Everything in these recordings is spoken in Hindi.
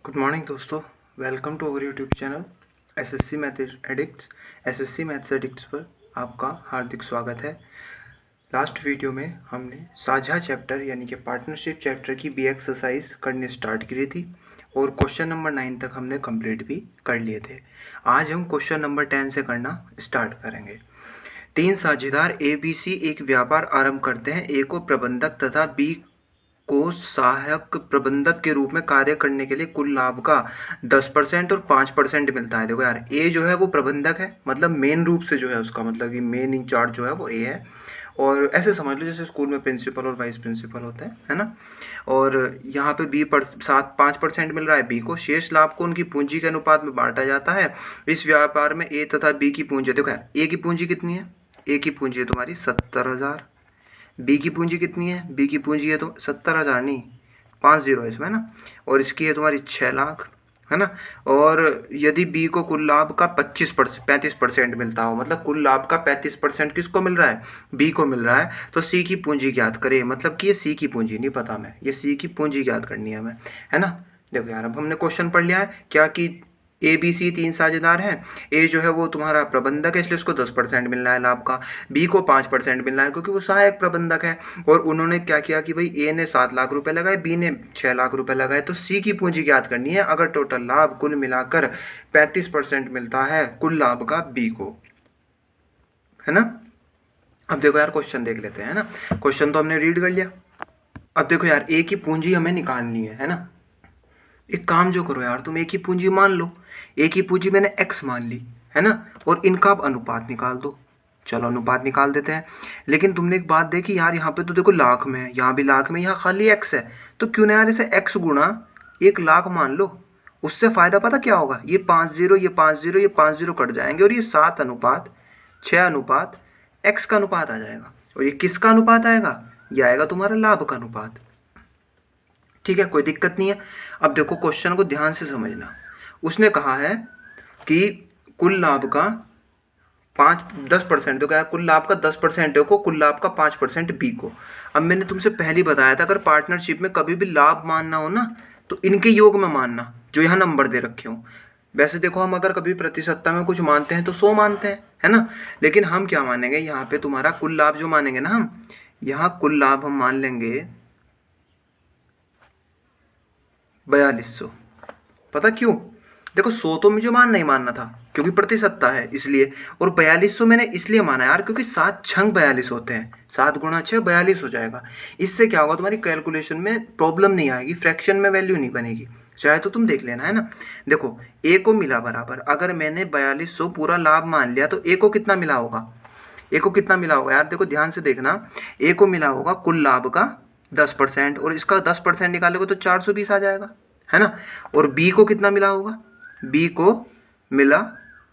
गुड मॉर्निंग दोस्तों, welcome to our YouTube channel SSC math addicts. SSC maths addicts पर आपका हार्दिक स्वागत है। लास्ट वीडियो में हमने साझा चैप्टर यानी कि पार्टनरशिप चैप्टर की बी एक्सरसाइज करनी स्टार्ट की थी और क्वेश्चन नंबर 9 तक हमने कंप्लीट भी कर लिए थे। आज हम क्वेश्चन नंबर 10 से करना स्टार्ट करेंगे। 3 साझेदार ए बी सी एक व्यापार आरंभ करते हैं। ए को प्रबंधक तथा बी को सहायक प्रबंधक के रूप में कार्य करने के लिए कुल लाभ का 10% और 5% मिलता है। देखो यार, ए जो है वो प्रबंधक है, मतलब मेन रूप से जो है उसका मतलब कि मेन इंचार्ज जो है वो ए है। और ऐसे समझ लो जैसे स्कूल में प्रिंसिपल और वाइस प्रिंसिपल होते हैं, है ना। और यहाँ पे बी पर 5% मिल रहा है बी को। शेष लाभ को उनकी पूंजी के अनुपात में बांटा जाता है। इस व्यापार में ए तथा बी की पूंजी, देखो यार ए की पूंजी कितनी है, ए की पूंजी है तुम्हारी 70,000। बी की पूंजी कितनी है, बी की पूंजी है तो 70,000 नहीं 50 है इसमें ना, और इसकी है तुम्हारी 6 लाख, है ना। और यदि बी को कुल लाभ का 35% मिलता हो, मतलब कुल लाभ का 35% किसको मिल रहा है, बी को मिल रहा है, तो सी की पूंजी ज्ञात करें। मतलब कि ये सी की पूंजी नहीं पता हमें, ये सी की पूंजी ज्ञात करनी है हमें, है ना। देखो यार, अब हमने क्वेश्चन पढ़ लिया है क्या कि ए बी सी 3 साझेदार हैं। ए जो है वो तुम्हारा प्रबंधक है, इसलिए उसको 10% मिल रहा है लाभ का। बी को 5% मिल रहा है क्योंकि वो सहायक प्रबंधक है। और उन्होंने क्या किया कि भाई ए ने 7 लाख रुपए लगाए, बी ने 6 लाख रुपए लगाए। तो सी की पूंजी ज्ञात करनी है अगर टोटल लाभ कुल मिलाकर 35% मिलता है कुल लाभ का बी को, है ना। अब देखो यार, क्वेश्चन देख लेते हैं, है ना। क्वेश्चन तो हमने रीड कर लिया। अब देखो यार, ए की पूंजी हमें निकालनी है ना। एक काम जो करो यार, तुम ए की पूंजी मान लो। ए की पूंजी मैंने x मान ली, है ना। और इनका अब अनुपात निकाल दो। चलो अनुपात निकाल देते हैं। लेकिन तुमने एक बात देखी यार, यहाँ पे तो देखो लाख में है, यहाँ भी लाख में, यहाँ खाली x है। तो क्यों ना यार इसे x गुणा 1 लाख मान लो। उससे फायदा पता क्या होगा, ये 5 जीरो, ये 5 जीरो, ये 5 जीरो कट जाएंगे और ये 7:6 x का अनुपात आ जाएगा। और ये किसका अनुपात आएगा, ये आएगा तुम्हारा लाभ का अनुपात। ठीक है, कोई दिक्कत नहीं है। अब देखो क्वेश्चन को ध्यान से समझना। उसने कहा है कि कुल लाभ का 10%, तो क्या कुल लाभ का 10% को, कुल लाभ का 5% बी को। अब मैंने तुमसे पहले बताया था अगर पार्टनरशिप में कभी भी लाभ मानना हो ना तो इनके योग में मानना जो यहाँ नंबर दे रखे हो। वैसे देखो, हम अगर कभी प्रतिशतता में कुछ मानते हैं तो 100 मानते हैं, है ना। लेकिन हम क्या मानेंगे यहाँ पे, तुम्हारा कुल लाभ जो मानेंगे ना हम, यहाँ कुल लाभ हम मान लेंगे 4200। पता क्यों, देखो 100 तो मुझे नहीं मानना था क्योंकि प्रतिशतता है इसलिए। और 4200 मैंने इसलिए माना यार क्योंकि 7 छंग 42 होते हैं, 7 गुणा 6 42 हो जाएगा। इससे क्या होगा, तुम्हारी कैलकुलेशन में प्रॉब्लम नहीं आएगी, फ्रैक्शन में वैल्यू नहीं बनेगी। चाहे तो तुम देख लेना, है ना। देखो ए को मिला बराबर, अगर मैंने 4200 पूरा लाभ मान लिया तो ए को कितना मिला होगा, ए को कितना मिला होगा यार, देखो ध्यान से देखना। ए को मिला होगा कुल लाभ का 10%, और इसका 10% निकालोगे तो 420 आ जाएगा, है ना। और बी को कितना मिला होगा, बी को मिला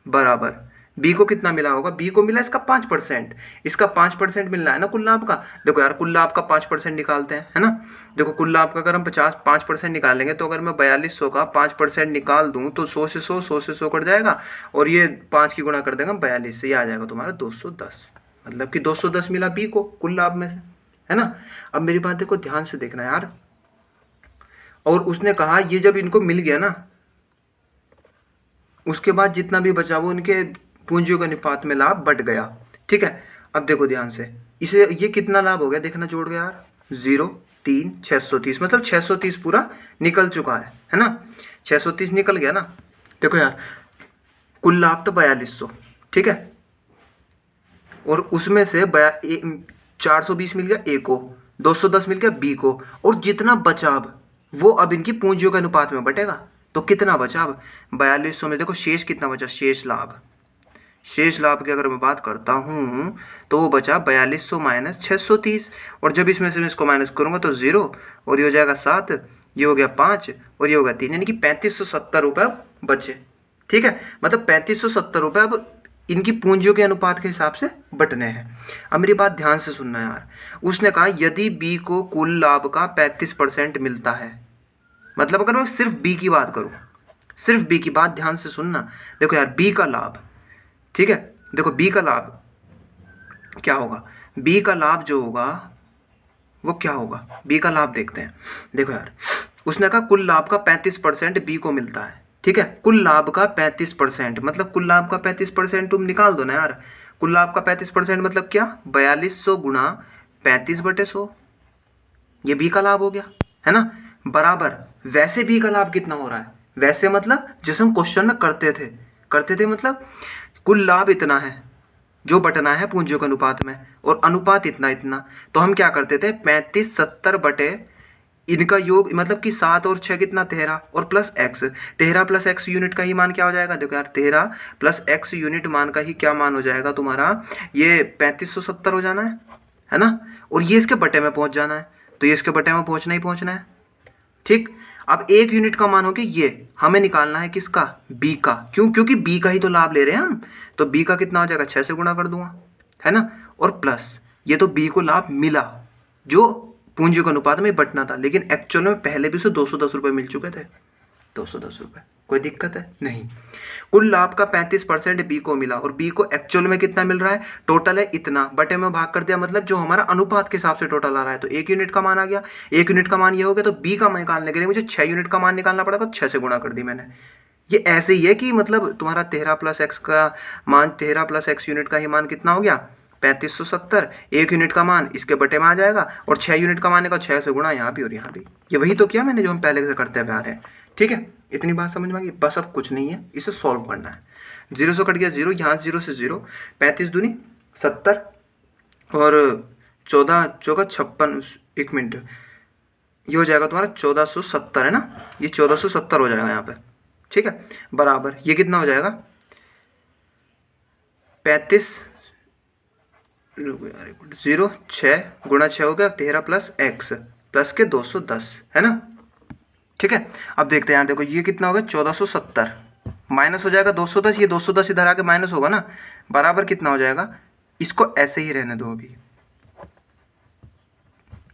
बराबर, बी को कितना मिला होगा, बी को मिला इसका 5%, इसका 5% मिलना है ना कुल लाभ का। देखो यार, कुल लाभ का 5% निकालते हैं, है ना। देखो कुल लाभ का अगर हम 5% निकालेंगे तो अगर मैं 4200 का 5% निकाल दूं तो 100 से 100, 100 से 100 कट जाएगा। और ये 5 की गुणा कर देंगे 42 से, ये आ जाएगा तुम्हारा 210। मतलब कि 210 मिला बी को कुल लाभ में से, है ना। अब मेरी बात देखो ध्यान से देखना यार। और उसने कहा ये जब इनको मिल गया ना, उसके बाद जितना भी बचा वो इनके पूंजियों के अनुपात में लाभ बढ़ गया। ठीक है, अब देखो ध्यान से, इसे ये कितना लाभ हो गया देखना, जोड़ गया यार 0 3 630, मतलब 630 पूरा निकल चुका है ना। 630 निकल गया ना। देखो यार, कुल लाभ तो 4200, ठीक है। और उसमें से 420 मिल गया ए को, 210 मिल गया बी को, और जितना बचा अब वो अब इनकी पूंजियों के अनुपात में बटेगा। तो कितना बचा अब 4200 में, देखो शेष कितना बचा, शेष लाभ, शेष लाभ की अगर मैं बात करता हूं तो वो बचा 4200 माइनस 630। और जब इसमें से मैं इसको माइनस करूंगा तो 0, और ये हो जाएगा 7, ये हो गया 5, और ये हो गया 3, यानी कि 3570 रुपये बचे। ठीक है, मतलब 3570 रुपये अब इनकी पूंजियों के अनुपात के हिसाब से बटने हैं। अब मेरी बात ध्यान से सुनना यार। उसने कहा यदि बी को कुल लाभ का 35% मिलता है, मतलब अगर मैं सिर्फ बी की बात करूं, सिर्फ बी की बात ध्यान से सुनना। देखो यार, बी का लाभ, ठीक है, देखो बी का लाभ क्या होगा, बी का लाभ जो होगा वो क्या होगा, बी का लाभ देखते हैं। देखो यार, उसने कहा कुल लाभ का 35% बी को मिलता है, ठीक है। कुल लाभ का 35%, मतलब कुल लाभ का 35% तुम निकाल दो ना यार। कुल लाभ का 35% मतलब क्या, 4200 गुणा 35/100, ये बी का लाभ हो गया, है ना। बराबर वैसे बी का लाभ कितना हो रहा है, वैसे मतलब जैसे हम क्वेश्चन में करते थे मतलब कुल लाभ इतना है जो बटना है पूंजियों के अनुपात में, और अनुपात इतना इतना, तो हम क्या करते थे 35/70 बटे इनका योग, मतलब कि 7 और 6 कितना 13, और plus x, 13 plus x unit का ही मान क्या हो जाएगा, देखो यार 13 प्लस एक्स यूनिट मान का ही क्या मान हो जाएगा तुम्हारा, ये 3570 हो जाना है ना। और ये इसके बटे में पहुंच जाना है, तो ये इसके बटे में पहुंचना ही पहुंचना है, ठीक। अब एक यूनिट का मान हो गया, ये हमें निकालना है किसका, बी का, क्यों, क्योंकि बी का ही तो लाभ ले रहे हैं हम, तो बी का कितना हो जाएगा 6 से गुणा कर दूंगा, है ना। और प्लस ये तो बी को लाभ मिला जो पूंजी के अनुपात में बंटना था, लेकिन एक्चुअल में पहले भी उसे 210 रुपये मिल चुके थे, 210 रुपये, कोई दिक्कत है नहीं। कुल लाभ का 35% बी को मिला, और बी को एक्चुअल में कितना मिल रहा है, टोटल है इतना, बटे में भाग कर दिया, मतलब जो हमारा अनुपात के हिसाब से टोटल आ रहा है, तो 1 यूनिट का मान आ गया, 1 यूनिट का मान ये हो गया, तो बी का मान निकालने के लिए मुझे 6 यूनिट का मान निकालना पड़ेगा, तो 6 से गुणा कर दी मैंने। ये ऐसे ही है कि मतलब तुम्हारा 13 प्लस एक्स का मान, 13 प्लस एक्स यूनिट का ही मान कितना हो गया 3570, 1 यूनिट का मान इसके बटे में आ जाएगा, और 6 यूनिट का मान का 6 से गुणा यहाँ भी और यहाँ भी, ये वही तो किया मैंने जो हम पहले से करते हुए आ रहे हैं, ठीक है। इतनी बात समझ में आ गई, बस अब कुछ नहीं है, इसे सॉल्व करना है। 0 से कट गया 0, यहाँ 0 से 0, 35 दूनी 70 और 14 चौका 56, 1 मिनट, ये हो जाएगा तुम्हारा 1470, है ना, ये 1470 हो जाएगा यहाँ पे, ठीक है। बराबर ये कितना हो जाएगा 35, 0 6 गुणा 6 हो गया 13 प्लस एक्स प्लस के 210, है ना, ठीक है। अब देखते हैं यार, देखो ये कितना होगा 1470 माइनस हो जाएगा 210, ये 210 इधर आके माइनस होगा ना, बराबर कितना हो जाएगा, इसको ऐसे ही रहने दो अभी,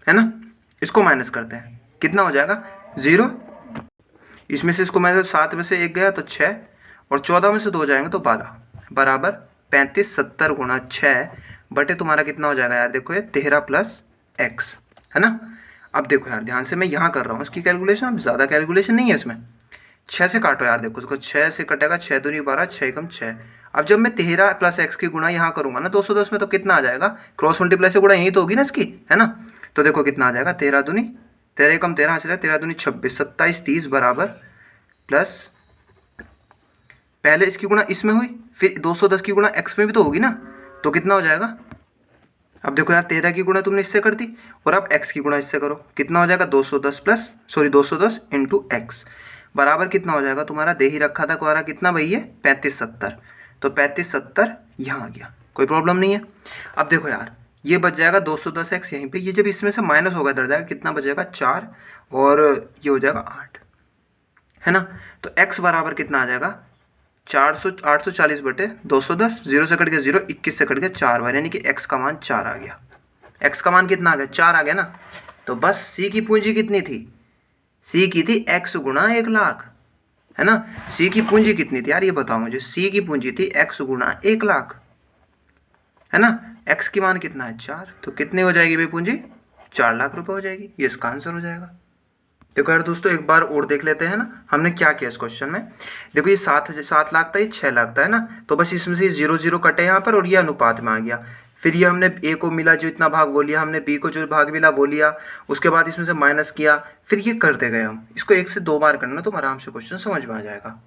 है ना। इसको माइनस करते हैं, कितना हो जाएगा 0, इसमें से इसको माइनस 7 में से 1 गया तो 6, और 14 में से 2 जाएंगे तो 12, बराबर 3570 गुणा 6 बटे तुम्हारा कितना हो जाएगा यार, देखो ये 13 प्लस एक्स, है ना। अब देखो यार ध्यान से मैं यहाँ कर रहा हूँ इसकी कैलकुलेशन, अब ज़्यादा कैलकुलेशन नहीं है इसमें, 6 से काटो यार, देखो इसको 6 से कटेगा, 6 दूनी 12, 6 एकम 6। अब जब मैं 13 प्लस एक्स की गुणा यहाँ करूँगा ना 210 में, तो कितना आ जाएगा, क्रॉस मल्टीप्लाई से गुणा यही तो होगी ना इसकी, है ना। तो देखो कितना आ जाएगा, 13 दूनी 13 एकम 13 चला, 13 दूनी 26, 27 30 बराबर, प्लस पहले इसकी गुणा इसमें हुई, फिर 210 की गुणा एक्स में भी तो होगी ना, तो कितना हो जाएगा, अब देखो यार 13 की गुणा तुमने इससे कर दी, और अब x की गुणा इससे करो, कितना हो जाएगा 210 प्लस 210 इंटू एक्स, बराबर कितना हो जाएगा तुम्हारा, दे ही रखा था तुम्हारा कितना भाई ये 3570, तो 3570 यहाँ आ गया, कोई प्रॉब्लम नहीं है। अब देखो यार ये बच जाएगा 210x यहीं पे, ये जब इसमें से माइनस होगा इधर जाएगा, कितना बचेगा 4, और ये हो जाएगा 8, है ना। तो x बराबर कितना आ जाएगा 840 बटे 210, 0 से कट गया 0, 21 से कट गया 4 बार, यानी कि x का मान 4 आ गया, x का मान कितना आ गया 4 आ गया ना। तो बस c की पूंजी कितनी थी, c की थी x गुणा 1 लाख, है ना। c की पूंजी कितनी थी यार ये बताओ मुझे, c की पूंजी थी x गुणा 1 लाख, है ना। x की मान कितना है 4, तो कितनी हो जाएगी भाई पूंजी, 4 लाख रुपए हो जाएगी, ये इसका आंसर हो जाएगा। देखो यार दोस्तों एक बार और देख लेते हैं ना, हमने क्या किया इस क्वेश्चन में, देखो ये 7 लाख था, ये 6 लाख था, है ना। तो बस इसमें से 0 0 कटे यहाँ पर, और ये अनुपात में आ गया, फिर ये हमने a को मिला जो इतना भाग वो लिया, हमने b को जो भाग मिला वो लिया, उसके बाद इसमें से माइनस किया, फिर ये करते गए हम, इसको 1 से 2 बार करना तो आराम से क्वेश्चन समझ में आ जाएगा।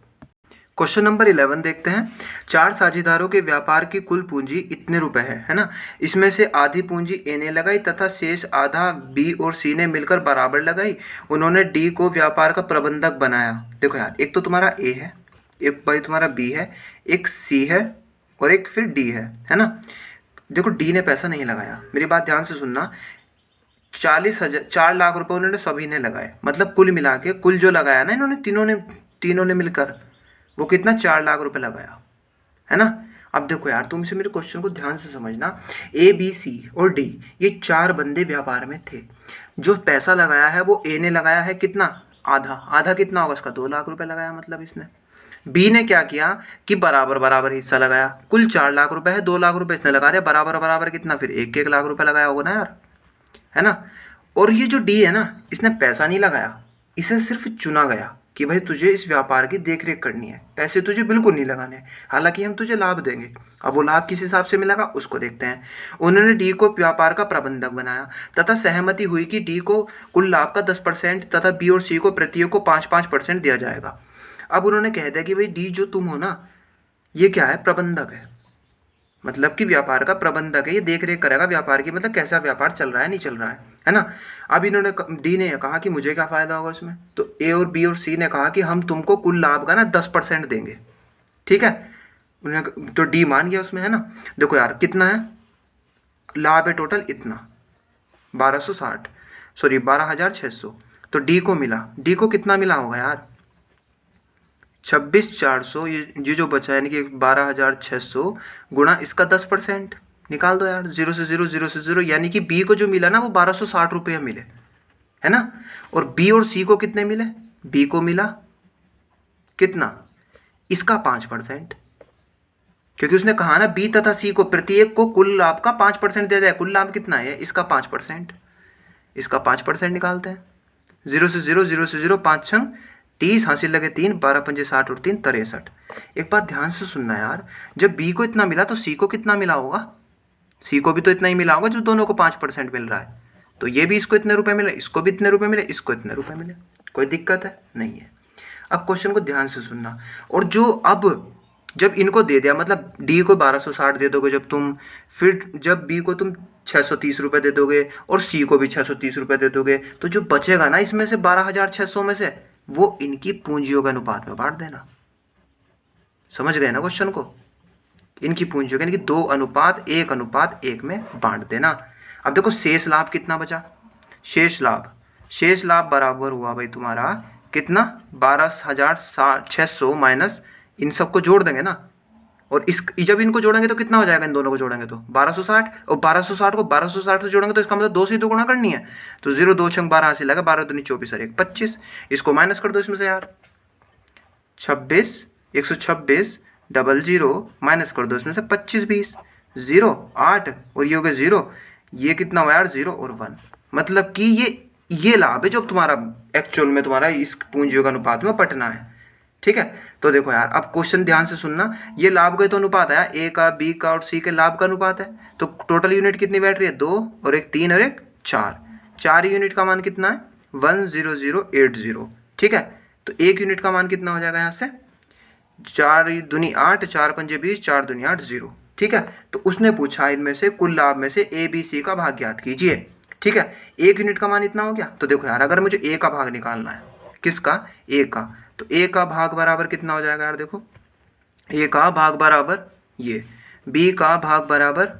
क्वेश्चन नंबर 11 देखते हैं, 4 साझेदारों के व्यापार की कुल पूंजी इतने रुपए है ना। इसमें से आधी पूंजी ए ने लगाई तथा शेष आधा बी और सी ने मिलकर बराबर लगाई। उन्होंने डी को व्यापार का प्रबंधक बनाया। देखो यार एक तो तुम्हारा ए है, एक भाई तुम्हारा बी है, एक सी है और एक फिर डी है ना। देखो डी ने पैसा नहीं लगाया, मेरी बात ध्यान से सुनना, 4 लाख रुपए उन्होंने सभी ने लगाए, मतलब कुल मिला के कुल जो लगाया ना इन्होंने तीनों ने मिलकर वो कितना 4 लाख रुपए लगाया, है ना। अब देखो यार तुम इसे मेरे क्वेश्चन को ध्यान से समझना, ए बी सी और डी ये 4 बंदे व्यापार में थे। जो पैसा लगाया है वो ए ने लगाया है कितना, आधा, आधा कितना होगा इसका 2 लाख रुपए लगाया, मतलब इसने। बी ने क्या किया कि बराबर बराबर हिस्सा लगाया, कुल 4 लाख रुपए है, 2 लाख रुपए इसने लगा दिया, बराबर बराबर कितना फिर 1 लाख रुपए लगाया होगा ना यार, है ना। और ये जो डी है ना इसने पैसा नहीं लगाया, इसे सिर्फ चुना गया कि भाई तुझे इस व्यापार की देखरेख करनी है, पैसे तुझे बिल्कुल नहीं लगाने हैं, हालांकि हम तुझे लाभ देंगे। अब वो लाभ किस हिसाब से मिलेगा उसको देखते हैं। उन्होंने डी को व्यापार का प्रबंधक बनाया तथा सहमति हुई कि डी को कुल लाभ का 10% तथा बी और सी को प्रत्येक को 5-5% दिया जाएगा। अब उन्होंने कह दिया कि भाई डी जो तुम हो ना, ये क्या है, प्रबंधक है, मतलब कि व्यापार का प्रबंधक है, ये देख रेख करेगा व्यापार की, मतलब कैसा व्यापार चल रहा है नहीं चल रहा है ना। अब इन्होंने डी ने कहा कि मुझे क्या फायदा होगा इसमें, तो ए और बी और सी ने कहा कि हम तुमको कुल लाभ का ना 10% देंगे, ठीक है। तो डी मान गया उसमें, है ना। देखो यार कितना है लाभ है टोटल, इतना 1260, सॉरी 12,600। तो डी को मिला, डी को कितना मिला होगा यार, 26,400, ये जो बचा है यानी कि 12,600 गुणा इसका 10%, निकाल दो यार, 0 से 0 0 से 0, यानी कि बी को जो मिला ना वो 1260 मिले, है ना। और बी और सी को कितने मिले, बी को मिला कितना, इसका 5%, क्योंकि उसने कहा ना बी तथा सी को प्रत्येक को कुल लाभ का 5% दिया जाए। कुल लाभ कितना है, इसका 5%, इसका 5% निकालते हैं। 0 से 0 0 से 0, 5 छंग 30, हासिल लगे 3, 12 पंजे 60 और 3 63। एक बात ध्यान से सुनना यार, जब बी को इतना मिला तो सी को कितना मिला होगा, सी को भी तो इतना ही मिला होगा जो दोनों को 5% मिल रहा है। तो ये भी इसको इतने रुपए मिले, इसको भी इतने रुपए मिले, इसको इतने रुपए मिले, कोई दिक्कत है नहीं है। अब क्वेश्चन को ध्यान से सुनना, और जो अब जब इनको दे दिया, मतलब डी को 1260 दे दोगे जब तुम, फिर जब बी को तुम 630 रुपये दे दोगे और सी को भी 630 रुपये दे दोगे, तो जो बचेगा ना इसमें से 12,600 में से, वो इनकी पूंजियों के अनुपात में बांट देना। समझ गए ना क्वेश्चन को, इनकी पूंजियों यानी कि 2:1:1 में बांट देना। अब देखो शेष लाभ कितना बचा, शेष लाभ बराबर हुआ भाई तुम्हारा कितना, 12,600 माइनस इन सबको जोड़ देंगे ना, और इस जब इनको जोड़ेंगे तो कितना हो जाएगा, इन दोनों को जोड़ेंगे तो 1260, और 1260 को 1260 से जोड़ेंगे तो इसका मतलब 2 से 2 गुणा करनी है, तो 0 2 6 12 हासिल लगा, 12 दूनी 24 और 1 25। इसको माइनस कर दो इसमें से यार, 26 126 00 माइनस कर दो इसमें से 25 20 0 8 और ये हो गया 0, ये कितना हुआ यार 0 और 1, मतलब कि ये लाभ है जो तुम्हारा एक्चुअल में तुम्हारा इस पूंजियों का अनुपात में पटना है, ठीक है। तो देखो यार अब क्वेश्चन ध्यान से सुनना, ये लाभ का तो अनुपात है, ए का बी का और सी के लाभ का अनुपात है, तो टोटल यूनिट कितनी बैठ रही है, 2 और 1 3 और 1 4, 4 यूनिट का मान कितना है 10080, ठीक है। तो 1 यूनिट का मान कितना हो जाएगा यहाँ से, 4 दूनी 8, 4 पंजे 20, 4 दूनी 8 0, ठीक है। तो उसने पूछा इनमें से कुल लाभ में से ए बी सी का भाग ज्ञात कीजिए, ठीक है। 1 यूनिट का मान इतना हो गया, तो देखो यार अगर मुझे ए का भाग निकालना है, किसका, ए का, तो ए का भाग बराबर कितना हो जाएगा यार, देखो ए का भाग बराबर ये, बी का भाग बराबर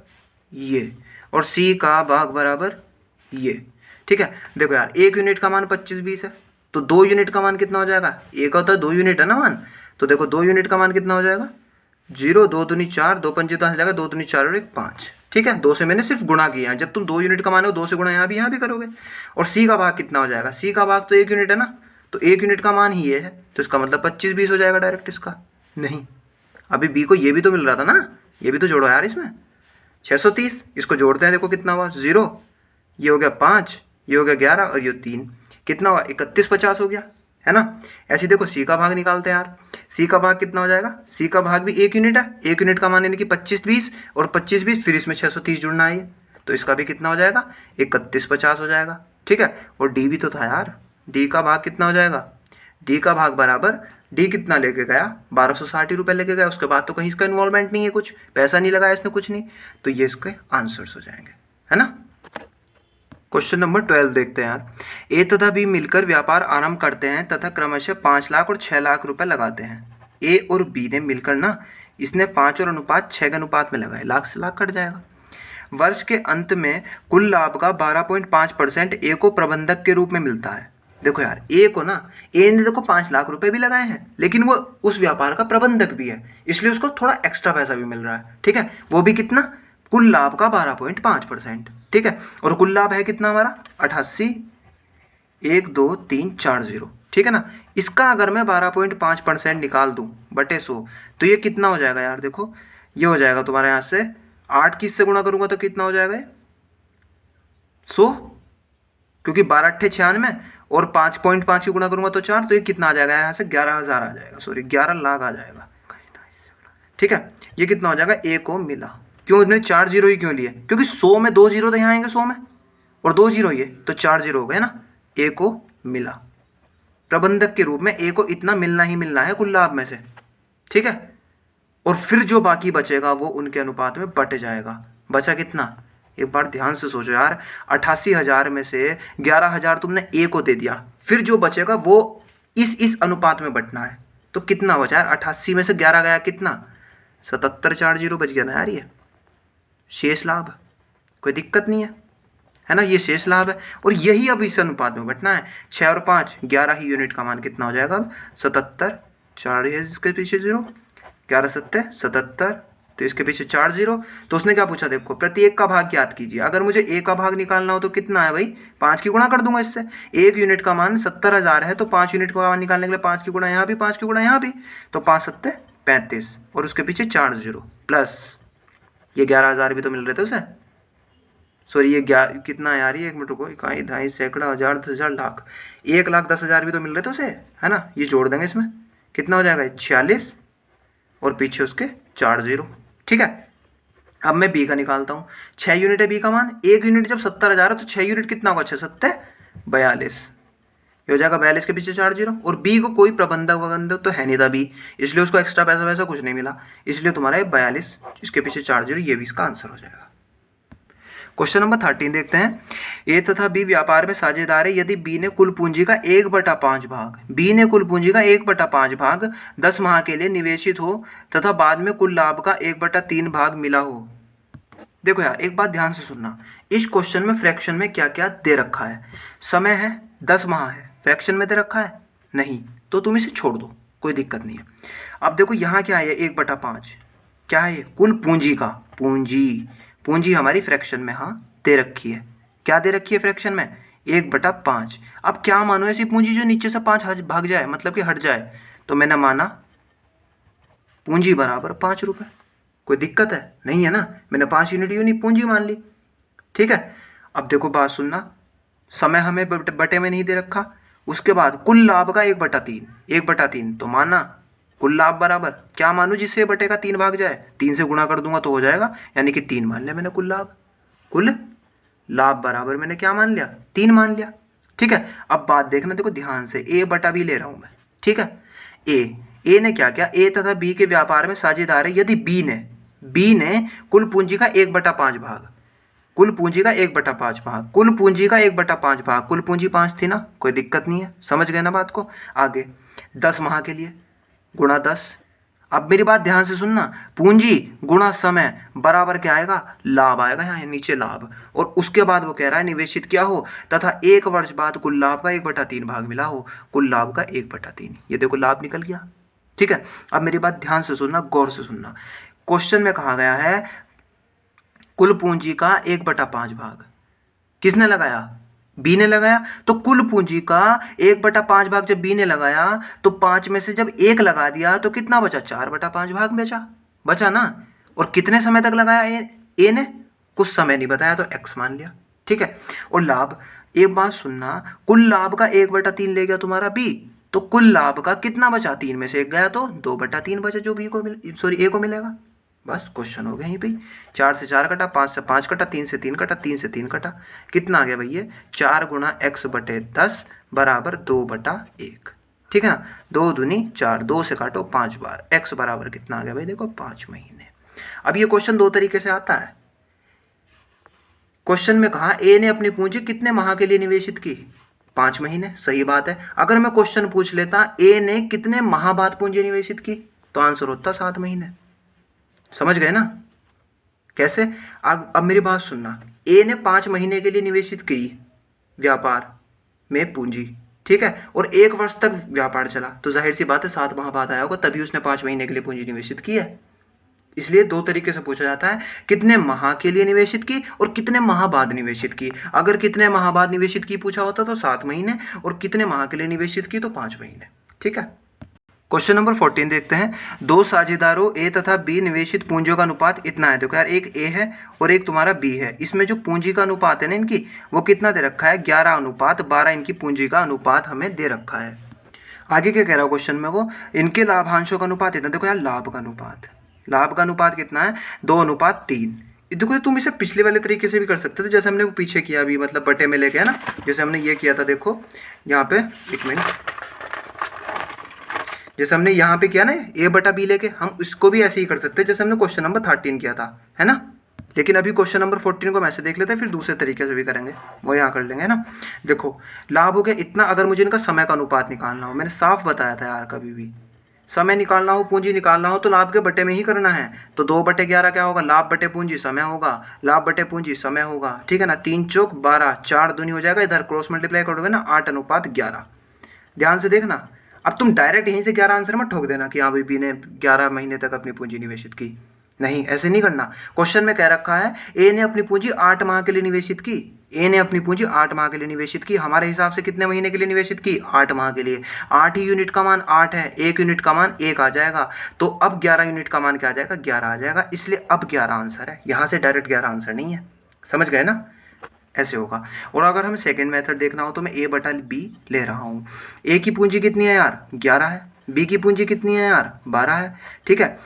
ये, और सी का भाग बराबर ये, ठीक है। देखो यार 1 यूनिट का मान 25 20 है, तो 2 यूनिट का मान कितना हो जाएगा, ए का तो 2 यूनिट है ना मान, तो देखो 2 यूनिट का मान कितना हो जाएगा, 0 2 दूनी 4, 2 पंजे 10 जाएगा, 2 दूनी 4 और 1 5, ठीक है। 2 से मैंने सिर्फ गुणा किया है, जब तुम 2 यूनिट का मान हो 2 से गुणा यहाँ भी करोगे। और सी का भाग कितना हो जाएगा, सी का भाग तो 1 यूनिट है ना, तो 1 यूनिट का मान ही ये है, तो इसका मतलब 25 20 हो जाएगा डायरेक्ट इसका, नहीं अभी बी को ये भी तो मिल रहा था ना, ये भी तो जोड़ो यार इसमें, 630, इसको जोड़ते हैं, देखो कितना हुआ 0, ये हो गया 5, ये हो गया 11 और ये 3, कितना हुआ 31 50 हो गया, है ना। ऐसे देखो सी का भाग निकालते हैं यार, सी का भाग कितना हो जाएगा, सी का भाग भी 1 यूनिट है, 1 यूनिट का मान यानी कि 25 20 और 25 20 फिर इसमें 630 जुड़ना है, तो इसका भी कितना हो जाएगा 31 50 हो जाएगा, ठीक है। और डी भी तो था यार, डी का भाग कितना हो जाएगा, डी का भाग बराबर, डी कितना लेके गया 1260 रुपये लेके गया, उसके बाद तो कहीं इसका इन्वॉल्वमेंट नहीं है, कुछ पैसा नहीं लगाया इसने, कुछ नहीं, तो ये इसके आंसर्स हो जाएंगे, है ना। क्वेश्चन नंबर 12 देखते हैं यार, ए तथा बी मिलकर व्यापार आरंभ करते हैं तथा क्रमशः 5 लाख और 6 लाख रुपए लगाते हैं। ए और बी ने मिलकर ना, इसने 5 और अनुपात 6 के अनुपात में लगाए, लाख से लाख कट जाएगा। वर्ष के अंत में कुल लाभ का 12.5% ए को प्रबंधक के रूप में मिलता है। देखो यार ए को ना, ए ने देखो 5 लाख रुपए भी लगाए हैं, लेकिन वो उस व्यापार का प्रबंधक भी है, इसलिए उसको थोड़ा एक्स्ट्रा पैसा भी मिल रहा है, ठीक है। वो भी कितना, कुल लाभ का 12.5%, ठीक है। और कुल लाभ है कितना हमारा 88 1 2 3 4 0, ठीक है ना। इसका अगर मैं 12.5% निकाल दूं बटे 100, तो ये कितना हो जाएगा यार, देखो ये हो जाएगा तुम्हारे यहाँ से 8 की इससे गुणा करूंगा तो कितना हो जाएगा 100, क्योंकि 12 अट्ठे 96 और 5.5 की गुणा करूंगा तो 4, तो ये कितना आ जाएगा यहाँ से 11,000 आ जाएगा, सॉरी 11 लाख आ जाएगा। ठीक है, ये कितना हो जाएगा, ए को मिला। क्यों इसने 4 जीरो ही क्यों लिए, क्योंकि 100 में 2 जीरो तो यहाँ आएंगे 100 में, और 2 जीरो ये तो 4 जीरो हो गए ना, ए को मिला। प्रबंधक के रूप में ए को इतना मिलना ही मिलना है कुल लाभ में से। ठीक है, और फिर जो बाकी बचेगा वो उनके अनुपात में बट जाएगा। बचा कितना, एक बार ध्यान से सोचो यार, 88,000 में से 11,000 तुमने ए को दे दिया, फिर जो बचेगा वो इस अनुपात में बटना है। तो कितना बचा यार, 88 में से 11 गया कितना, 77, 4 जीरो बच गया ना यार, ये शेष लाभ, कोई दिक्कत नहीं है ना, ये शेष लाभ है। और यही अब इस अनुपात में बटना है। 6 और 5 11 ही यूनिट का मान कितना हो जाएगा अब, 77, 4 है इसके पीछे जीरो, 11 सत्ते 77, तो इसके पीछे 4 जीरो। तो उसने क्या पूछा, देखो प्रत्येक का भाग ज्ञात कीजिए। अगर मुझे ए का भाग निकालना हो तो कितना है भाई, 5 की गुणा कर दूंगा इससे। 1 यूनिट का मान 70,000 है, तो 5 यूनिट का मान निकालने के लिए 5 की गुणा यहाँ भी, 5 की गुणा यहाँ भी, तो 5 सत्ते 35, और उसके पीछे 4 जीरो, प्लस ये 11,000 भी तो मिल रहे थे उसे, सॉरी ये कितना यार, ये 1 मिनट रुको, इकाई, ढाई, सैकड़ा, हजार, 10,000, लाख, 1,10,000 भी तो मिल रहे थे उसे, है ना। ये जोड़ देंगे इसमें, कितना हो जाएगा 46, और पीछे उसके 4 जीरो। ठीक है, अब मैं बी का निकालता हूँ। 6 यूनिट है बी का मान, 1 यूनिट जब 70,000 है तो 6 यूनिट कितना होगा, 6 सत्ते 42, ये हो जाएगा 42 के पीछे 4 जीरो। और बी को कोई प्रबंधक वबंधक तो है नहीं था बी, इसलिए उसको एक्स्ट्रा पैसा वैसा कुछ नहीं मिला, इसलिए तुम्हारा 42 इसके पीछे 4 जीरो, ये भी इसका आंसर हो जाएगा। क्वेश्चन नंबर 13 देखते हैं। ए तथा बी व्यापार में साझेदार है यदि बी ने कुल पूंजी का 1/5 भाग, बी ने कुल पूंजी का 1/5 भाग 10 माह के लिए निवेशित हो तथा बाद में कुल लाभ का 1/3 भाग मिला हो। देखो यार एक बात ध्यान से सुनना, इस क्वेश्चन में फ्रैक्शन में क्या क्या दे रखा है। समय है 10 माह है, फ्रैक्शन में दे रखा है नहीं, तो तुम इसे छोड़ दो, कोई दिक्कत नहीं है। अब देखो यहाँ क्या है, 1/5 क्या है, ये कुल पूंजी का, पूंजी हमारी फ्रैक्शन में हाँ दे रखी है। क्या दे रखी है फ्रैक्शन में, 1/5। अब क्या मानो ऐसी पूंजी जो नीचे से 5 भाग जाए, मतलब कि हट जाए, तो मैंने माना पूंजी बराबर 5 रुपए। कोई दिक्कत है नहीं है ना, मैंने 5 यूनिट यूनिट पूंजी मान ली। ठीक है, अब देखो बात सुनना, समय हमें बटे में नहीं दे रखा, उसके बाद कुल लाभ का 1/3 तो माना कुल लाभ बराबर क्या मानू, जिससे बटे का 3 भाग जाए, 3 से गुणा कर दूंगा तो हो जाएगा, यानी कि 3 मान लिया मैंने कुल लाभ बराबर मैंने क्या मान लिया, 3 मान लिया। ठीक है, अब बात देखना, देखो ध्यान से, ए बटा बी ले रहा हूं मैं। ठीक है, ए ने क्या किया, ए तथा बी के व्यापार में साझेदार है यदि बी ने कुल पूंजी का 1/5 भाग, कुल पूंजी का 1/5 भाग, कुल पूंजी का 1/5 भाग, कुल पूंजी 5 थी ना, कोई दिक्कत नहीं है, समझ गए ना बात को। आगे 10 माह के लिए गुणा 10। अब मेरी बात ध्यान से सुनना, पूंजी गुणा समय बराबर क्या आएगा, लाभ आएगा, यहाँ नीचे लाभ, और उसके बाद वो कह रहा है निवेशित किया हो तथा 1 वर्ष बाद कुल लाभ का 1/3 भाग मिला हो, कुल लाभ का 1/3, ये देखो लाभ निकल गया। ठीक है, अब मेरी बात ध्यान से सुनना, गौर से सुनना, क्वेश्चन में कहा गया है कुल पूंजी का 1/5 भाग किसने लगाया, बी ने लगाया, तो कुल पूंजी का 1/5 भाग जब बी ने लगाया तो 5 में से जब 1 लगा दिया तो कितना बचा, 4/5 भाग बचा ना। और कितने समय तक लगाया ए ने, कुछ समय नहीं बताया तो x मान लिया। ठीक है, और लाभ, एक बात सुनना, कुल लाभ का 1/3 ले गया तुम्हारा बी, तो कुल लाभ का कितना बचा, 3 में से 1 गया तो 2/3 बचा जो बी को ए को मिलेगा। बस क्वेश्चन हो गया यहीं पे। 4 से 4 कटा, 5 से 5 कटा, 3 से 3 कटा, 3 से 3 कटा, कितना आ गया भैया, 4 गुणा x/10 बराबर 2/1। ठीक है ना, 2 दूनी 4, 2 से काटो 5 बार, x बराबर कितना आ गया भाई, देखो 5 महीने। अब ये क्वेश्चन 2 तरीके से आता है। क्वेश्चन में कहा ए ने अपनी पूंजी कितने माह के लिए निवेशित की, 5 महीने, सही बात है। अगर मैं क्वेश्चन पूछ लेता ए ने कितने माह बाद पूंजी निवेशित की, तो आंसर होता 7 महीने। समझ गए ना कैसे। अब मेरी बात सुनना, ए ने 5 महीने के लिए निवेशित की व्यापार में पूंजी, ठीक है, और 1 वर्ष तक व्यापार चला, तो जाहिर सी बात है 7 माह बाद आया होगा, तभी उसने 5 महीने के लिए पूंजी निवेशित की है। इसलिए 2 तरीके से पूछा जाता है, कितने माह के लिए निवेशित की और कितने माह बाद निवेशित की। अगर कितने माह बाद निवेशित की पूछा होता तो 7 महीने, और कितने माह के लिए निवेशित की तो 5 महीने। ठीक है, क्वेश्चन नंबर 14 देखते हैं। दो साझेदारों ए तथा बी निवेशित पूंजियों का अनुपात इतना है। देखो यार, एक ए है और एक तुम्हारा बी है। इसमें जो पूंजी का अनुपात है ना इनकी, वो कितना दे रखा है? 11:12 इनकी पूंजी का अनुपात हमें दे रखा है। आगे क्या कह रहा है क्वेश्चन में, वो इनके लाभांशों का अनुपात इतना। देखो यार, लाभ का अनुपात कितना है? 2:3। देखो तुम इसे पिछले वाले तरीके से भी कर सकते थे, जैसे हमने वो पीछे किया अभी, मतलब बटे में लेके, है ना, जैसे हमने ये किया था। देखो यहाँ पे, एक मिनट, जैसे हमने यहाँ पे किया ना ए बटा बी लेके, हम इसको भी ऐसे ही कर सकते हैं जैसे हमने क्वेश्चन नंबर 13 किया था, है ना। लेकिन अभी क्वेश्चन नंबर 14 को हम ऐसे देख लेते हैं, फिर दूसरे तरीके से भी करेंगे, वो यहाँ कर लेंगे, है ना। देखो लाभ हो गया इतना। अगर मुझे इनका समय का अनुपात निकालना हो, मैंने साफ बताया था यार, कभी भी समय निकालना हो, पूंजी निकालना हो, तो लाभ के बटे में ही करना है। तो 2/11 क्या होगा? लाभ बटे पूंजी समय होगा, लाभ बटे पूंजी समय होगा, ठीक है ना। 3 चौक 12, 4 दूनी हो जाएगा, इधर क्रॉस मल्टीप्लाई करोगे ना, 8:11। ध्यान से देखना। अब तुम डायरेक्ट यहीं से 11 आंसर मत ठोक देना कि हाँ भाई बी ने 11 महीने तक अपनी पूंजी निवेशित की। नहीं, ऐसे नहीं करना। क्वेश्चन में कह रखा है ए ने अपनी पूंजी 8 माह के लिए निवेशित की। ए ने अपनी पूंजी 8 माह के लिए निवेशित की। हमारे हिसाब से कितने महीने के लिए निवेशित की? 8 माह के लिए। 8 ही यूनिट का मान 8 है, 1 यूनिट का मान 1 आ जाएगा। तो अब 11 यूनिट का मान क्या आ जाएगा? 11 आ जाएगा। इसलिए अब 11 आंसर है, यहाँ से डायरेक्ट 11 आंसर नहीं है। समझ गए ना? ऐसे होगा। और अगर हमें सेकंड मेथड देखना हो तो मैं ए बटा बी ले रहा हूँ। ए की पूंजी कितनी है यार? 11 है। बी की पूंजी कितनी है यार? 12 है। ठीक है,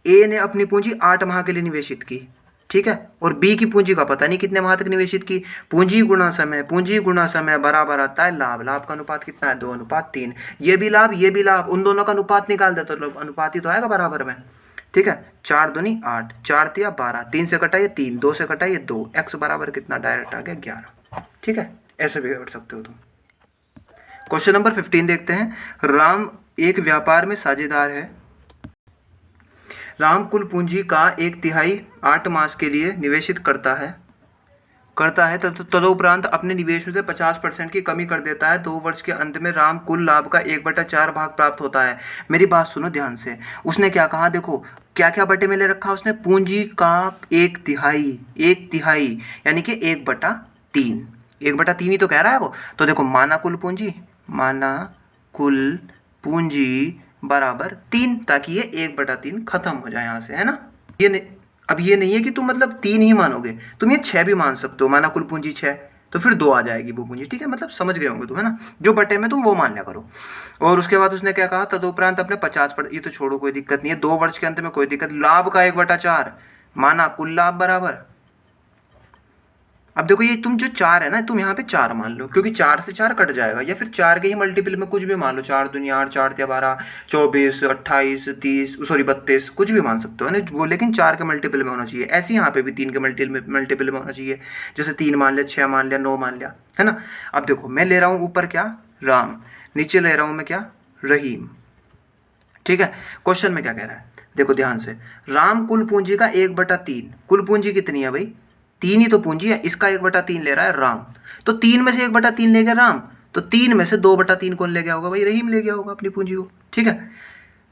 ए ने अपनी पूंजी 8 माह के लिए निवेशित की, ठीक है, और बी की पूंजी का पता नहीं कितने माह तक निवेशित की। पूंजी गुणा समय बराबर आता है लाभ। लाभ का अनुपात कितना है? 2:3। ये भी लाभ, ये भी लाभ, उन दोनों का अनुपात निकाल दे तो अनुपात ही तो आएगा बराबर में। ठीक है, 4 दूनी 8, 4 तिया 12, 3 से कटा ये 3, 2 से कटा ये 2, x बराबर कितना? डायरेक्ट आ गया 11। ठीक है, ऐसे भी कर सकते हो तुम। क्वेश्चन नंबर 15 देखते हैं। राम एक व्यापार में साझेदार है। राम कुल पूंजी का 1/3 8 मास के लिए निवेशित करता है तदुपरांत अपने निवेश में से 50% की कमी कर देता है। 2 वर्ष के अंत में राम कुल लाभ का 1/4 भाग प्राप्त होता है। मेरी बात सुनो ध्यान से। उसने क्या कहा? देखो क्या क्या बटे में ले रखा उसने? पूंजी का 1/3 यानी कि 1/3। 1/3 ही तो कह रहा है वो। तो देखो माना कुल पूंजी बराबर 3, ताकि ये 1/3 खत्म हो जाए यहाँ से, है ना। ये नहीं, अब ये नहीं है कि तुम मतलब 3 ही मानोगे, तुम ये 6 भी मान सकते हो। माना कुल पूंजी 6, तो फिर 2 आ जाएगी वो पूंजी। ठीक है, मतलब समझ गए होंगे तुम, है ना। जो बटे में तुम वो मान लिया करो। और उसके बाद उसने क्या कहा? तदुपरांत अपने 50%, ये तो छोड़ो, कोई दिक्कत नहीं है। 2 वर्ष के अंत में कोई दिक्कत। लाभ का 1/4 माना कुल लाभ बराबर। अब देखो ये तुम जो 4 है ना, तुम यहाँ पे 4 मान लो, क्योंकि 4 से 4 कट जाएगा, या फिर 4 के ही मल्टीपल में कुछ भी मान लो। 4 दूनी 8, 4 तिया 12, 24, 28, 30, सॉरी 32, कुछ भी मान सकते हो, है ना वो, लेकिन 4 के मल्टीपल में होना चाहिए। ऐसे यहाँ पे भी 3 के मल्टीपल में होना चाहिए। जैसे 3 मान लिया, 6 मान लिया, 9 मान लिया, है ना। अब देखो मैं ले रहा हूँ ऊपर क्या? राम। नीचे ले रहा हूँ मैं क्या? रहीम। ठीक है, क्वेश्चन में क्या कह रहा है? देखो ध्यान से। राम कुल पूंजी का 1/3। कुल पूंजी कितनी है भाई? 3 ही तो पूंजी है। इसका 1/3 ले रहा है राम। तो 3 में से 1/3 ले गया राम, तो 3 में से 2/3 कौन ले गया होगा भाई? रहीम ले गया होगा अपनी पूंजी को। ठीक है,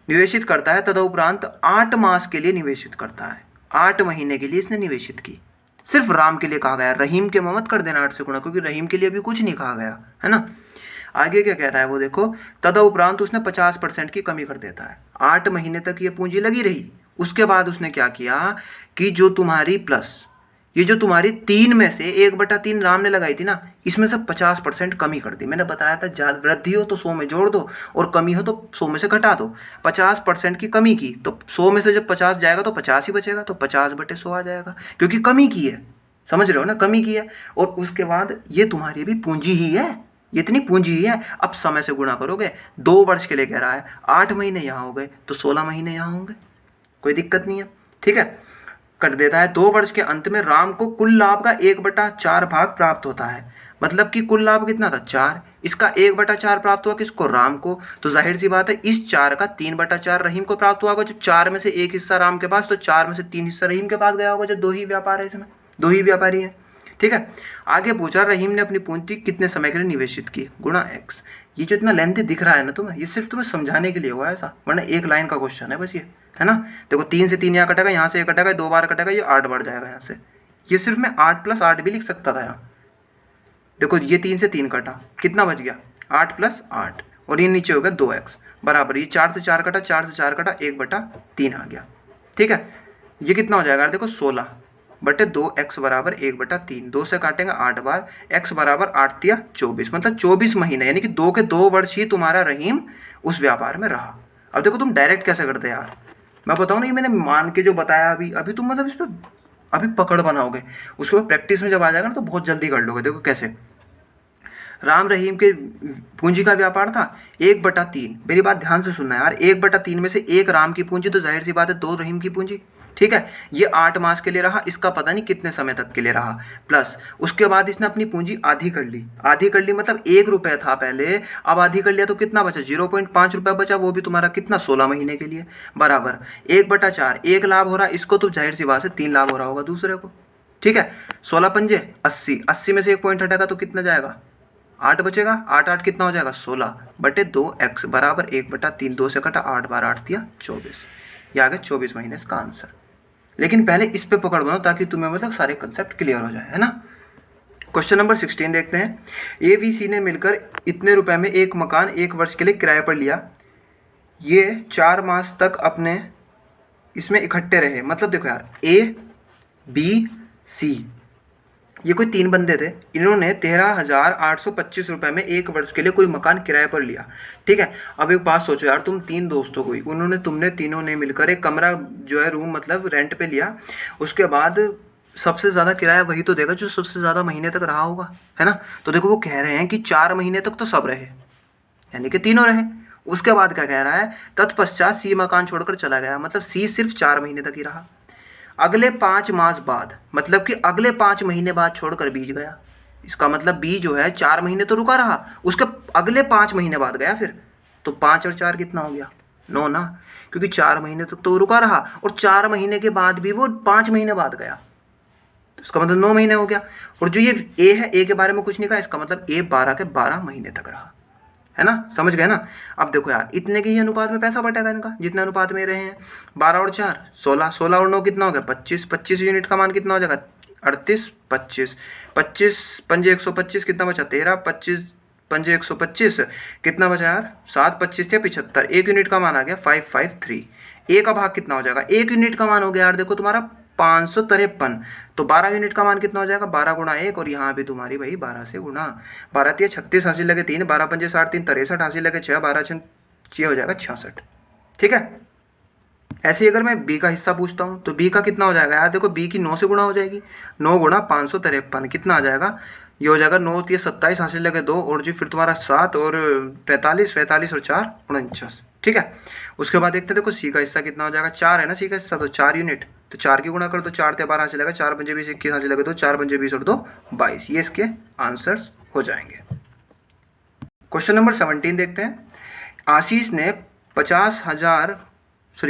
निवेशित करता है तदुपरांत 8 मास के लिए निवेशित करता है। 8 महीने के लिए इसने निवेशित की। सिर्फ राम के लिए कहा गया, रहीम के मत कर देना 8 से गुणा, क्योंकि रहीम के लिए भी कुछ नहीं कहा गया, है ना। आगे क्या कह रहा है वो देखो। तदुपरांत उसने 50% की कमी कर देता है। 8 महीने तक ये पूंजी लगी रही। उसके बाद उसने क्या किया कि जो तुम्हारी प्लस, ये जो तुम्हारी 3 में से 1/3 राम ने लगाई थी ना, इसमें से 50% कमी कर दी। मैंने बताया था, ज्यादा वृद्धि हो तो 100 में जोड़ दो, और कमी हो तो 100 में से घटा दो। 50% की कमी की, तो 100 में से जब 50 जाएगा तो 50 ही बचेगा, तो 50/100 आ जाएगा, क्योंकि कमी की है। समझ रहे हो ना, कमी की है। और उसके बाद ये तुम्हारी भी पूंजी ही है, ये इतनी पूंजी ही है। अब समय से गुणा करोगे, 2 वर्ष के लिए कह रहा है, 8 महीने यहाँ हो गए तो 16 महीने यहाँ होंगे, कोई दिक्कत नहीं है। ठीक है, कर देता है। 2 वर्ष के अंत में राम को कुल लाभ का 1/4 भाग प्राप्त होता है। मतलब कि कुल लाभ कितना था? 4। इसका 1/4 प्राप्त हुआ किसको? राम को। तो जाहिर सी बात है इस 4 का 3/4 रहीम को प्राप्त हुआ होगा। जब 4 में से 1 हिस्सा राम के पास, तो 4 में से 3 हिस्सा रहीम के पास गया होगा, जब 2 ही व्यापार है इसमें, 2 ही व्यापारी है। ठीक है, आगे पूछा रहीम ने अपनी पूंजी कितने समय के लिए निवेशित की? गुणा x। ये जो इतना लेंथी दिख रहा है ना तुम्हें, ये सिर्फ तुम्हें समझाने के लिए हुआ है ऐसा, वरना 1 लाइन का क्वेश्चन है बस ये, है ना। देखो 3 से 3 यहाँ कटेगा, यहाँ से 1 कटेगा, 2 बार कटेगा, ये 8 बढ़ जाएगा यहाँ से। ये सिर्फ मैं 8 + 8 भी लिख सकता था यहाँ। देखो ये 3 से 3 कटा, कितना बच गया? 8 + 8, और ये नीचे हो गया 2x। बराबर ये 4 से 4 कटा, 4 से 4 कटा, 1/3 आ गया। ठीक है, ये कितना हो जाएगा देखो 16/2 x बराबर 1/3। 2 से काटेंगे 8 बार, x बराबर 8 या 24, मतलब 24 महीने, यानी कि 2 के 2 वर्ष ही तुम्हारा रहीम उस व्यापार में रहा। अब देखो तुम डायरेक्ट कैसे करते यार, मैं बताऊँ ना, ये मैंने मान के जो बताया अभी अभी तुम मतलब इस पर अभी पकड़ बनाओगे, उसके बाद प्रैक्टिस में जब आ जाएगा ना तो बहुत जल्दी कर लोगे। देखो कैसे, राम रहीम के पूंजी का व्यापार था 1/3। मेरी बात ध्यान से सुनना यार, 1/3 में से 1 राम की पूंजी, तो जाहिर सी बात है 2 रहीम की पूंजी। ठीक है, ये 8 मास के लिए रहा, इसका पता नहीं कितने समय तक के लिए रहा। प्लस उसके बाद इसने अपनी पूंजी आधी कर ली, आधी कर ली मतलब 1 रुपये था पहले, अब आधी कर लिया तो कितना बचा, 0.5 रुपये बचा, वो भी तुम्हारा कितना, 16 महीने के लिए। बराबर 1/4, 1 लाभ हो रहा इसको, तो जाहिर सी बात है 3 लाभ हो रहा होगा दूसरे को। ठीक है, 16 पंजे 80, 80 में से 1 पॉइंट हटेगा तो कितना जाएगा, 8 बचेगा। 8 8 कितना हो जाएगा, 16/2x बराबर 1/3। 2 से कटा, 8 बार 8 दिया 24, ये आ गया 24 महीने इसका आंसर। लेकिन पहले इस पे पकड़ बनो ताकि तुम्हें मतलब सारे कंसेप्ट क्लियर हो जाए, है ना। क्वेश्चन नंबर 16 देखते हैं। ए बी सी ने मिलकर इतने रुपए में एक मकान 1 वर्ष के लिए किराए पर लिया। ये 4 मास तक अपने इसमें इकट्ठे रहे। मतलब देखो यार, ए बी सी, ये कोई 3 बंदे थे, इन्होंने 13,825 रुपये में 1 वर्ष के लिए कोई मकान किराए पर लिया। ठीक है, अब एक बात सोचो यार, तुम 3 दोस्तों को, तुमने तीनों ने मिलकर एक कमरा जो है रूम मतलब रेंट पे लिया। उसके बाद सबसे ज़्यादा किराया वही तो देगा जो सबसे ज़्यादा महीने तक रहा होगा, है ना। तो देखो वो कह रहे हैं कि 4 महीने तक तो सब रहे, यानी कि तीनों रहे। उसके बाद क्या कह रहा है, तत्पश्चात सी मकान छोड़कर चला गया, मतलब सी सिर्फ 4 महीने तक ही रहा। अगले 5 मास बाद, मतलब कि अगले 5 महीने बाद छोड़कर बीज गया। इसका मतलब बी जो है 4 महीने तो रुका रहा, उसके अगले 5 महीने बाद गया फिर। तो 5 और 4 कितना हो गया, 9 ना, क्योंकि 4 महीने तक तो रुका रहा और 4 महीने के बाद भी वो 5 महीने बाद गया, तो इसका मतलब 9 महीने हो गया। और जो ये ए है, ए के बारे में कुछ नहीं कहा, इसका मतलब ए 12 के 12 महीने तक रहा, है ना। समझ गए ना। अब देखो यार, इतने के ही अनुपात में पैसा बटेगा इनका, जितने अनुपात में रहे हैं। 12 और 4 16, 16 और 9 कितना हो गया, 25, 25 यूनिट का मान कितना हो जाएगा, 38, 25, 25 पंजे 125 कितना बचा, 13, 25 पंजे 125 कितना बचा यार, 7 25 थे 75, 1 यूनिट का मान आ गया 553। ए का भाग कितना हो जाएगा, 1 यूनिट का मान हो गया यार देखो तुम्हारा 553। तो 12 यूनिट का मान कितना हो जाएगा, 12 गुणा 1, और यहाँ भी तुम्हारी भाई 12 से गुणा, 12 3 36 हासिल लगे 3, 12 पंजे 60 3 63 हासिल लगे 6, 12 6 हो जाएगा 66। ठीक है, ऐसे ही अगर मैं बी का हिस्सा पूछता हूँ तो बी का कितना हो जाएगा यार, देखो बी की 9 से गुणा हो जाएगी, 9 गुणा 553 कितना आ जाएगा, ये हो जाएगा 9 3 27 हासिल लगे 2, और जी फिर तुम्हारा 7 और 45, 45 और 4 49। ठीक है, उसके बाद देखते हैं देखो सी का हिस्सा कितना हो जाएगा, 4 है ना सी का हिस्सा, तो 4 यूनिट, तो 4 की गुणा कर दो, 4 12 हासिल लगा, 4 पंजे 20 21 हासिल लगे 2, 4 पंजे 20 और 2 22, ये इसके आंसर्स हो जाएंगे। क्वेश्चन नंबर 17 देखते हैं। आशीष ने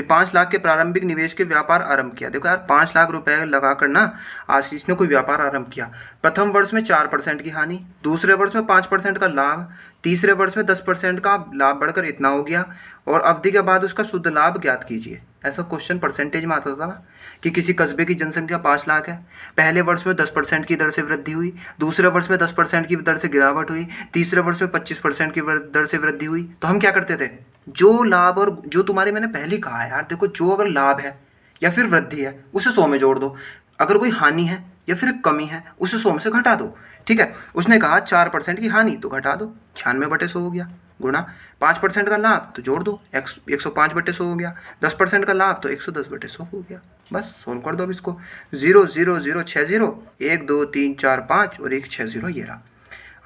5 लाख के प्रारंभिक निवेश के व्यापार आरंभ किया। देखो यार 5 लाख रुपए लगाकर ना आशीष ने कोई व्यापार आरंभ किया। प्रथम वर्ष में 4% की हानि, दूसरे वर्ष में 5% का लाभ, तीसरे वर्ष में 10% का लाभ बढ़कर इतना हो गया, और अवधि के बाद उसका शुद्ध लाभ ज्ञात कीजिए। ऐसा क्वेश्चन परसेंटेज में आता था ना कि किसी कस्बे की जनसंख्या 5 लाख है, पहले वर्ष में 10% की दर से वृद्धि हुई, दूसरे वर्ष में 10% की दर से गिरावट हुई, तीसरे वर्ष में 25% की दर से वृद्धि हुई। तो हम क्या करते थे, जो लाभ और जो तुम्हारे, मैंने पहले ही कहा यार देखो, जो अगर लाभ है या फिर वृद्धि है उसे 100 में जोड़ दो, अगर कोई हानि है या फिर कमी है उसे 100 में से घटा दो। ठीक है, उसने कहा 4% की हानि तो घटा दो, 96/100 हो गया, गुणा 5% का लाभ तो जोड़ दो, 105/100 हो गया, 10% का लाभ तो 110/100 हो गया। बस सोल्व कर दो अब इसको, 0 0 0 6 0 1 2 3 4 5 और 1 6 0 ये रहा।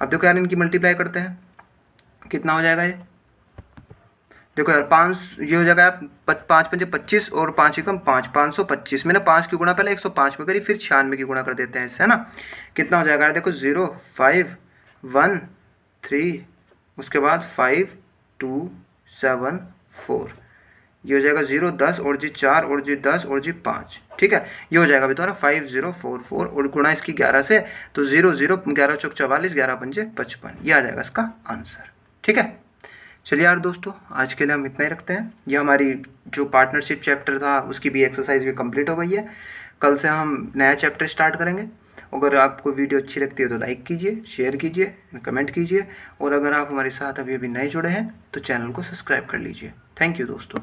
अब देखो यार इनकी मल्टीप्लाई करते हैं, कितना हो जाएगा ये, देखो यार 5 ये हो जाएगा यार 5 पंजे 25 और 5 एकम 5, 525। मैंने 5 की गुणा पहले 105 में करी, फिर 96 की गुणा कर देते हैं इससे, है ना। कितना हो जाएगा यार देखो, 0 5 1 3, उसके बाद 5 2 7 4, ये हो जाएगा 0 10 और जी 4 और जी 10 और जी 5। ठीक है, ये हो जाएगा अभी तुम्हारा 5044 और गुणा इसकी 11 से, तो 0 0 11 चौक 44, 11 पंजे 55, ये आ जाएगा इसका आंसर। ठीक है, चलिए यार दोस्तों आज के लिए हम इतना ही रखते हैं। ये हमारी जो पार्टनरशिप चैप्टर था उसकी भी एक्सरसाइज भी कंप्लीट हो गई है। कल से हम नया चैप्टर स्टार्ट करेंगे। अगर आपको वीडियो अच्छी लगती है तो लाइक कीजिए, शेयर कीजिए, कमेंट कीजिए, और अगर आप हमारे साथ अभी अभी नए जुड़े हैं तो चैनल को सब्सक्राइब कर लीजिए। थैंक यू दोस्तों।